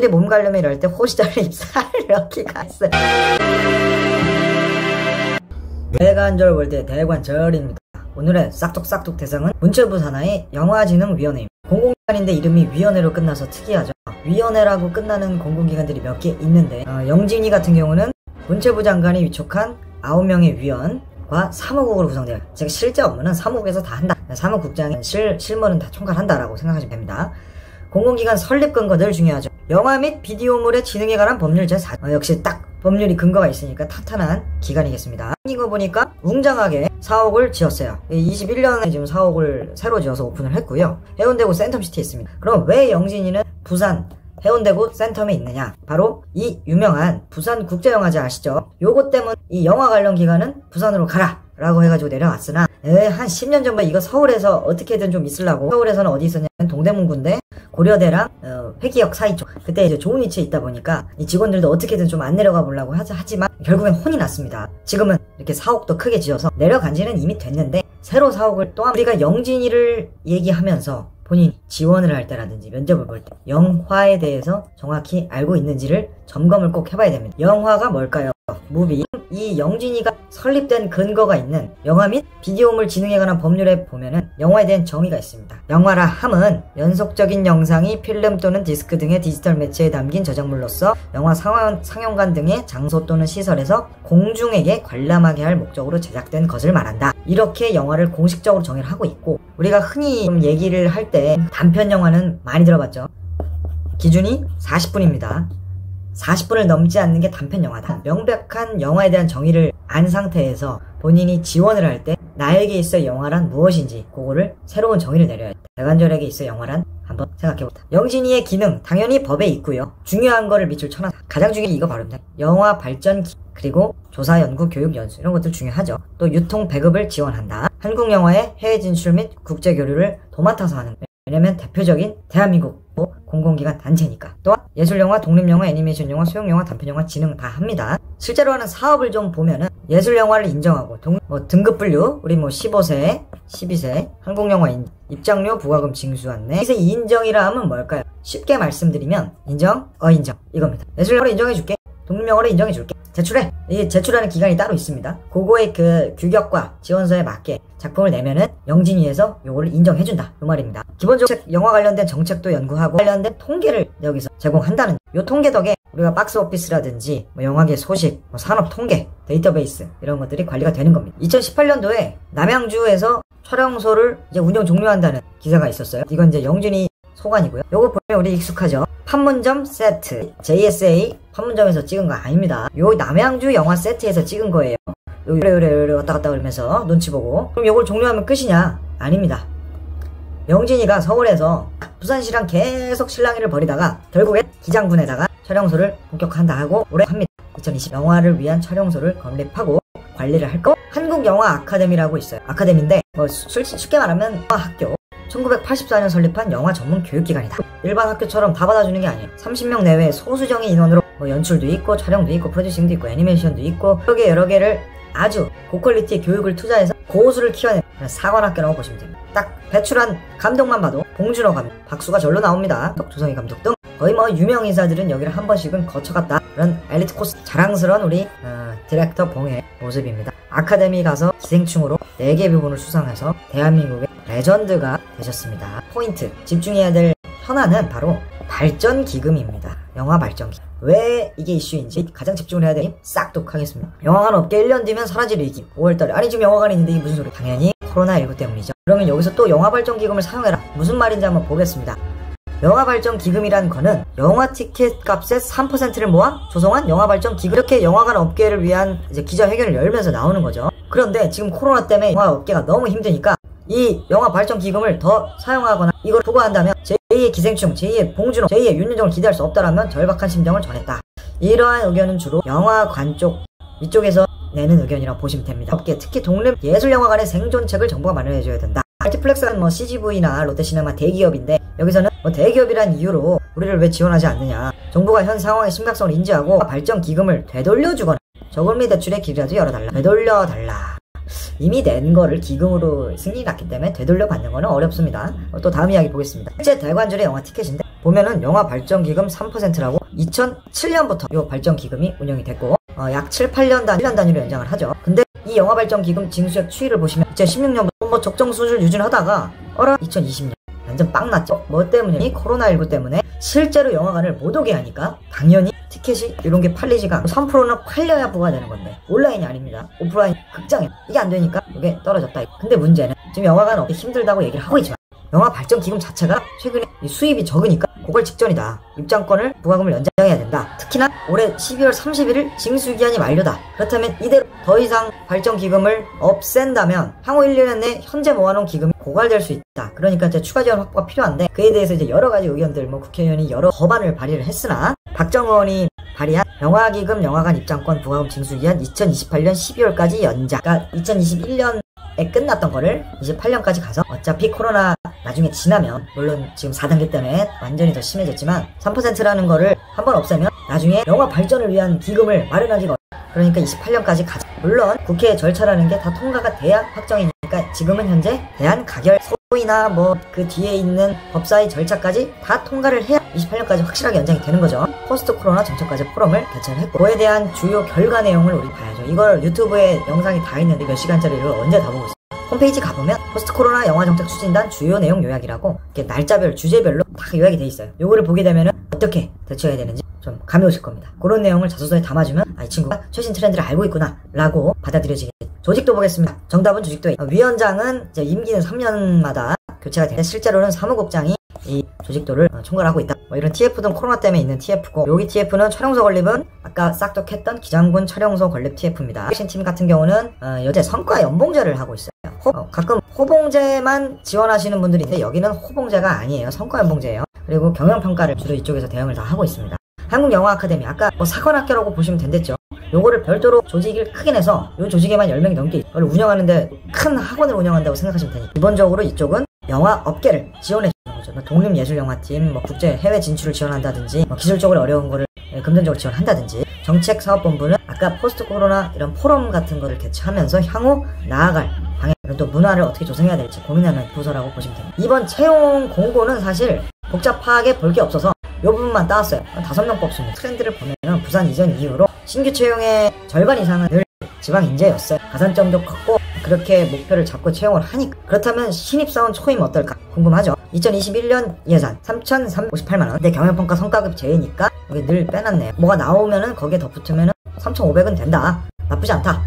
몸 가려면 이럴 때 호시절리 입살 이렇게가 있어요. 대관절 월드의 대관절입니다. 오늘의 싹둑싹둑 대상은 문체부 산하의 영화진흥위원회입니다. 공공기관인데 이름이 위원회로 끝나서 특이하죠. 위원회라고 끝나는 공공기관들이 몇 개 있는데 영진이 같은 경우는 문체부 장관이 위촉한 9명의 위원과 사무국으로 구성돼요. 제가 실제 업무는 사무국에서 다 한다. 사무국장의 실무는 다 총괄한다라고 생각하시면 됩니다. 공공기관 설립 근거 늘 중요하죠. 영화 및 비디오물의 진흥에 관한 법률 제4. 역시 딱 법률이 근거가 있으니까 탄탄한 기관이겠습니다. 이거 보니까 웅장하게 사옥을 지었어요. 21년에 지금 사옥을 새로 지어서 오픈을 했고요. 해운대구 센텀시티에 있습니다. 그럼 왜 영진이는 부산 해운대구 센텀에 있느냐? 바로 이 유명한 부산국제영화제 아시죠? 요것 때문에 이 영화 관련 기관은 부산으로 가라! 라고 해가지고 내려왔으나 한 10년 전부터 이거 서울에서 어떻게든 좀 있으려고 서울에서는 어디 있었냐면 동대문구인데 고려대랑 회기역 사이 쪽 그때 이제 좋은 위치에 있다 보니까 이 직원들도 어떻게든 좀 안 내려가 보려고 하지만 결국엔 혼이 났습니다. 지금은 이렇게 사옥도 크게 지어서 내려간 지는 이미 됐는데 새로 사옥을 또한 우리가 영진이를 얘기하면서 본인이 지원을 할 때라든지 면접을 볼 때 영화에 대해서 정확히 알고 있는지를 점검을 꼭 해봐야 됩니다. 영화가 뭘까요? 무비. 이 영진이가 설립된 근거가 있는 영화 및 비디오물 진흥에 관한 법률에 보면은 영화에 대한 정의가 있습니다. 영화라 함은 연속적인 영상이 필름 또는 디스크 등의 디지털 매체에 담긴 저작물로서 영화 상영관 등의 장소 또는 시설에서 공중에게 관람하게 할 목적으로 제작된 것을 말한다. 이렇게 영화를 공식적으로 정의를 하고 있고 우리가 흔히 좀 얘기를 할 때 단편 영화는 많이 들어봤죠. 기준이 40분입니다. 40분을 넘지 않는 게 단편 영화다. 명백한 영화에 대한 정의를 안 상태에서 본인이 지원을 할 때 나에게 있어 영화란 무엇인지 그거를 새로운 정의를 내려야 돼. 대관절에게 있어 영화란 한번 생각해보자. 영진이의 기능 당연히 법에 있고요. 중요한 거를 밑줄 쳐놔. 가장 중요한 게 이거 바로입니다. 영화 발전 그리고 조사, 연구, 교육, 연수 이런 것들 중요하죠. 또 유통, 배급을 지원한다. 한국 영화의 해외 진출 및 국제 교류를 도맡아서 하는 거예요. 왜냐면 대표적인 대한민국 공공기관 단체니까. 또한 예술영화, 독립영화, 애니메이션영화, 소형영화, 단편영화, 진흥 다 합니다. 실제로 하는 사업을 좀 보면은 예술영화를 인정하고 등급분류 우리 15세, 12세 한국영화 입장료, 부과금 징수 안내. 여기서 이 인정이라 하면 뭘까요? 쉽게 말씀드리면 인정, 인정 이겁니다. 예술영화를 인정해줄게. 독립영화를 인정해줄게. 제출해. 이 제출하는 기간이 따로 있습니다. 그거의 그 규격과 지원서에 맞게 작품을 내면은 영진위에서 요거를 인정해준다. 그 말입니다. 기본적으로 영화 관련된 정책도 연구하고 관련된 통계를 여기서 제공한다는 요 통계 덕에 우리가 박스오피스라든지 영화계 소식, 산업 통계, 데이터베이스 이런 것들이 관리가 되는 겁니다. 2018년도에 남양주에서 촬영소를 이제 운영 종료한다는 기사가 있었어요. 이건 이제 영진이 소관이고요. 요거 보면 우리 익숙하죠. 판문점 세트 JSA 판문점에서 찍은 거 아닙니다. 요 남양주 영화 세트에서 찍은 거예요. 요래 왔다 갔다 그러면서 눈치 보고. 그럼 요걸 종료하면 끝이냐? 아닙니다. 영진이가 서울에서 부산시랑 계속 실랑이를 벌이다가 결국엔 기장군에다가 촬영소를 본격화한다 하고 올해 합니다. 2020 영화를 위한 촬영소를 건립하고 관리를 할 거 한국영화 아카데미라고 있어요. 아카데미인데 쉽게 말하면 학교. 1984년 설립한 영화 전문 교육기관이다. 일반 학교처럼 다 받아주는 게 아니에요. 30명 내외 소수정의 인원으로 연출도 있고 촬영도 있고 프로듀싱도 있고 애니메이션도 있고 여러 개를 아주 고퀄리티의 교육을 투자해서 고수를 키워내는 사관학교라고 보시면 됩니다. 딱 배출한 감독만 봐도 봉준호 감독, 박수가 절로 나옵니다. 조성희 감독 등 거의 유명 인사들은 여기를 한 번씩은 거쳐갔다. 그런 엘리트 코스 자랑스러운 우리 디렉터 봉의 모습입니다. 아카데미 가서 기생충으로 4개 부분을 수상해서 대한민국의 레전드가 되셨습니다. 포인트 집중해야 될 현안은 바로 발전기금입니다. 영화 발전기금. 왜 이게 이슈인지 가장 집중을 해야 되니 싹둑 하겠습니다. 영화관 업계 1년 뒤면 사라질 위기. 5월달에 아니 지금 영화관이 있는데 이게 무슨 소리? 당연히 코로나19 때문이죠. 그러면 여기서 또 영화 발전기금을 사용해라. 무슨 말인지 한번 보겠습니다. 영화 발전 기금이란 거는 영화 티켓 값의 3%를 모아 조성한 영화 발전 기금. 이렇게 영화관 업계를 위한 이제 기자회견을 열면서 나오는 거죠. 그런데 지금 코로나 때문에 영화 업계가 너무 힘드니까 이 영화 발전 기금을 더 사용하거나 이걸 부과한다면 제2의 기생충, 제2의 봉준호, 제2의 윤여정을 기대할 수 없다라면 절박한 심정을 전했다. 이러한 의견은 주로 영화관 쪽 이쪽에서 내는 의견이라고 보시면 됩니다. 업계 특히 독립예술영화관의 생존책을 정부가 마련해줘야 된다. 멀티플렉스는 CGV나 롯데시네마 대기업인데 여기서는 대기업이란 이유로 우리를 왜 지원하지 않느냐. 정부가 현 상황의 심각성을 인지하고 발전 기금을 되돌려주거나 저금리 대출의 길이라도 열어달라. 되돌려달라. 이미 낸 거를 기금으로 승인이 났기 때문에 되돌려 받는 거는 어렵습니다. 또 다음 이야기 보겠습니다. 실제 대관절의 영화 티켓인데 보면은 영화 발전 기금 3%라고 2007년부터 이 발전 기금이 운영이 됐고 약 7, 8년 단위로 연장을 하죠. 근데 이 영화 발전 기금 징수액 추이를 보시면 2016년부터 뭐 적정 수준을 유지하다가 2020년 완전 빵 났죠. 뭐 때문에? 코로나19 때문에 실제로 영화관을 못 오게 하니까 당연히 티켓이 이런 게 팔리지가 않고 3%는 팔려야 부과되는 건데 온라인이 아닙니다. 오프라인 극장에 이게 안 되니까 이게 떨어졌다. 근데 문제는 지금 영화관 얻기 힘들다고 얘기를 하고 있지만 영화 발전 기금 자체가 최근에 수입이 적으니까 그걸 직전이다. 입장권을 부과금을 연장해야 된다. 특히나 올해 12월 31일 징수기한이 만료다. 그렇다면 이대로 더 이상 발전 기금을 없앤다면 향후 1년 내 현재 모아놓은 기금이 고갈될 수 있다. 그러니까 이제 추가 지원 확보가 필요한데 그에 대해서 이제 여러 가지 의견들 국회의원이 여러 법안을 발의를 했으나 박정 의원이 발의한 영화기금 영화관 입장권 부과금 징수기한 2028년 12월까지 연장. 그러니까 2021년에 끝났던 거를 28년까지 가서 어차피 코로나 나중에 지나면 물론 지금 4단계 때문에 완전히 더 심해졌지만 3%라는 거를 한번 없애면 나중에 영화 발전을 위한 기금을 마련하기가 그러니까 28년까지 가자. 물론 국회 절차라는 게 다 통과가 돼야 확정이니까 지금은 현재 대한가결 소위나 뭐 그 뒤에 있는 법사위 절차까지 다 통과를 해야 28년까지 확실하게 연장이 되는 거죠. 포스트 코로나 정책까지 포럼을 개최를 했고 그에 대한 주요 결과 내용을 우리 봐야죠. 이걸 유튜브에 영상이 다 있는데 몇 시간짜리를 언제 다 보고 있어요. 홈페이지 가보면 포스트 코로나 영화정책 추진단 주요 내용 요약이라고 이렇게 날짜별 주제별로 다 요약이 돼 있어요. 요거를 보게 되면은 어떻게 대처해야 되는지 좀 감이 오실 겁니다. 그런 내용을 자소서에 담아주면 이 친구가 최신 트렌드를 알고 있구나 라고 받아들여지겠죠. 조직도 보겠습니다. 정답은 조직도 위원장은 이제 임기는 3년마다 교체가 되는데 실제로는 사무국장이 이 조직도를 총괄하고 있다. 뭐 이런 TF든 코로나 때문에 있는 TF고 여기 TF는 촬영소 건립은 아까 싹둑했던 기장군 촬영소 건립 TF입니다. 팀 같은 경우는 여제 성과 연봉제를 하고 있어요. 가끔 호봉제만 지원하시는 분들이 있는데 여기는 호봉제가 아니에요. 성과 연봉제예요. 그리고 경영평가를 주로 이쪽에서 대응을 다 하고 있습니다. 한국영화아카데미 아까 뭐 사관학교라고 보시면 된댔죠. 요거를 별도로 조직을 크게 내서 요 조직에만 10명이 넘게 이걸 운영하는데 큰 학원을 운영한다고 생각하시면 되니까 기본적으로 이쪽은 영화 업계를 지원해 주는 거죠. 뭐 독립예술영화팀, 뭐 국제 해외 진출을 지원한다든지 뭐 기술적으로 어려운 거를 금전적으로 지원한다든지 정책사업본부는 아까 포스트 코로나 이런 포럼 같은 거를 개최하면서 향후 나아갈 방향 그리고 또 문화를 어떻게 조성해야 될지 고민하는 부서라고 보시면 됩니다. 이번 채용 공고는 사실 복잡하게 볼 게 없어서 이 부분만 따왔어요. 5명 뽑습니다. 트렌드를 보면 부산 이전 이후로 신규 채용의 절반 이상은 늘 지방 인재였어요. 가산점도 컸고 그렇게 목표를 잡고 채용을 하니까 그렇다면 신입사원 초임 어떨까 궁금하죠. 2021년 예산 3,358만원 근데 경영평가 성과급 제외니까 여기 늘 빼놨네요. 뭐가 나오면은 거기에 덧붙으면은 3,500은 된다. 나쁘지 않다.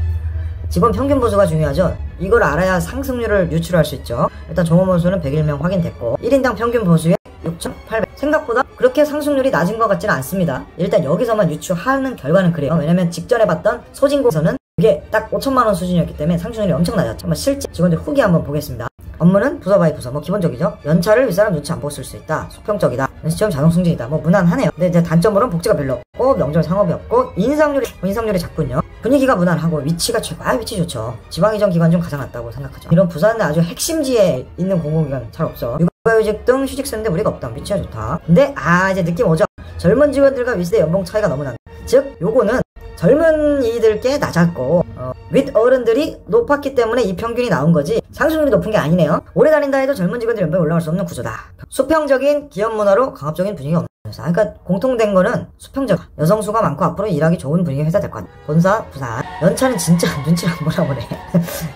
직원 평균 보수가 중요하죠. 이걸 알아야 상승률을 유출할 수 있죠. 일단 종업 원수는 101명 확인됐고 1인당 평균 보수에 6,800 생각보다 그렇게 상승률이 낮은 것 같지는 않습니다. 일단 여기서만 유추하는 결과는 그래요. 왜냐면 직전에 봤던 소진공에서는 이게 딱 5천만원 수준이었기 때문에 상승률이 엄청 낮았죠. 한번 실제 직원들 후기 한번 보겠습니다. 업무는 부서 바이 부서 뭐 기본적이죠. 연차를 윗사람 눈치 안 보고 쓸 수 있다. 수평적이다. 시점 자동 승진이다. 뭐 무난하네요. 근데 이제 단점으로는 복지가 별로 없고 명절 상업이 없고 인상률이 작군요. 분위기가 무난하고 위치가 위치 좋죠. 지방이전 기관 중 가장 낫다고 생각하죠. 이런 부산의 아주 핵심지에 있는 공공기관 잘 없어. 육아휴직 등 휴직 쓰는데 우리가 없다. 위치가 좋다. 근데 이제 느낌 오죠. 젊은 직원들과 윗세대 연봉 차이가 너무 난다. 즉 요거는 젊은이들께 낮았고 윗 어른들이 높았기 때문에 이 평균이 나온 거지 상승률이 높은 게 아니네요. 오래 다닌다 해도 젊은 직원들 연봉이 올라갈 수 없는 구조다. 수평적인 기업 문화로 강압적인 분위기가 없는 회사. 그러니까 공통된 거는 수평적 여성 수가 많고 앞으로 일하기 좋은 분위기의 회사 될 것 같아. 본사 부산 연차는 진짜 눈치를 안 보나 보네.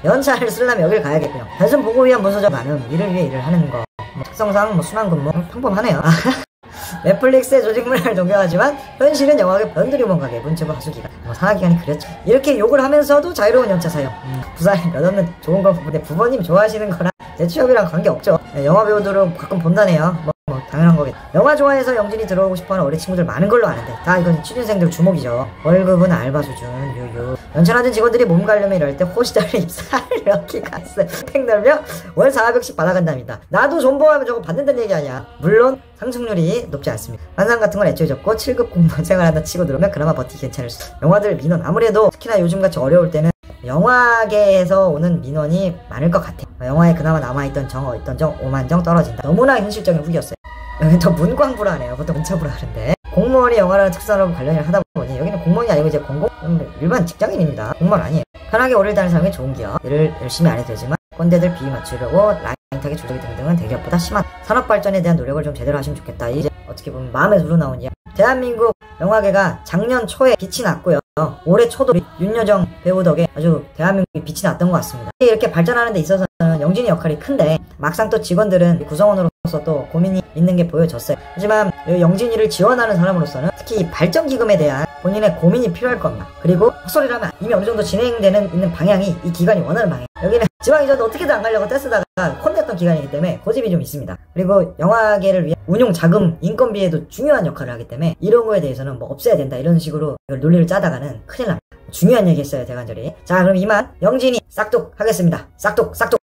연차를 쓰려면 여길 가야겠군요. 단순 보고 위한 문서적 많음 일을 위해 일을 하는 거 특성상 순환근무 평범하네요. 넷플릭스의 조직 문화를 동경하지만 현실은 영화계 변두리 뭔가게 문체부 하수기가 산하기관이 그랬죠. 이렇게 욕을 하면서도 자유로운 연차 사용. 부산이 몇 없는 좋은 건 근데 부모님 좋아하시는 거랑 내 취업이랑 관계없죠. 영화 배우들은 가끔 본다네요. 뭐 당연한 거겠죠. 영화 좋아해서 영진이 들어오고 싶어하는 어린 친구들 많은 걸로 아는데 다 이건 취준생들 주목이죠. 월급은 알바 수준 유유. 연차 낮은 직원들이 몸 관리면 이럴 때 호시달리 입사를 이렇게 갔어요. 팩 넓며 월 400씩 받아간답니다. 나도 존버하면 저거 받는다는 얘기 아니야. 물론 상승률이 높지 않습니다. 환상 같은 건 애초에 적고 7급 공무원 생활한다 치고 들어오면 그나마 버티기 괜찮을 수. 영화들 민원 아무래도 특히나 요즘같이 어려울 때는 영화계에서 오는 민원이 많을 것 같아. 영화에 그나마 남아있던 정, 오만정 떨어진다. 너무나 현실적인 후기였어요. 여긴 더 문광부라네요. 보통 문차부라 하는데 공무원이 영화라는 특산업 관련을 하다 보니 여기는 공무원이 아니고 이제 일반 직장인입니다. 공무원 아니에요. 편하게 오래 다니는 사람이 좋은 기업. 일을 열심히 안 해도 되지만 꼰대들 비위 맞추려고 라인 타기 조작이 등등은 대기업보다 심한 산업 발전에 대한 노력을 좀 제대로 하시면 좋겠다. 이제 어떻게 보면 마음에서 우러나온 이야기. 대한민국 영화계가 작년 초에 빛이 났고요. 올해 초도 윤여정 배우 덕에 아주 대한민국이 빛이 났던 것 같습니다. 이렇게 발전하는 데 있어서는 영진이 역할이 큰데 막상 또 직원들은 구성원으로서 또 고민이 있는 게 보여졌어요. 하지만 영진이를 지원하는 사람으로서는 특히 발전기금에 대한 본인의 고민이 필요할 겁니다. 그리고 헛소리를 하면 이미 어느 정도 진행되는 있는 방향이 이 기관이 원하는 방향. 여기는 지방이저도 어떻게든 안 가려고 떼쓰다가 콘냈던 기관이기 때문에 고집이 좀 있습니다. 그리고 영화계를 위한 운용 자금, 인건비에도 중요한 역할을 하기 때문에 이런 거에 대해서는 뭐 없애야 된다 이런 식으로 이걸 논리를 짜다가는 큰일 납니다. 중요한 얘기 했어요, 대관절이. 자, 그럼 이만 영진이 싹둑 하겠습니다. 싹둑 싹둑.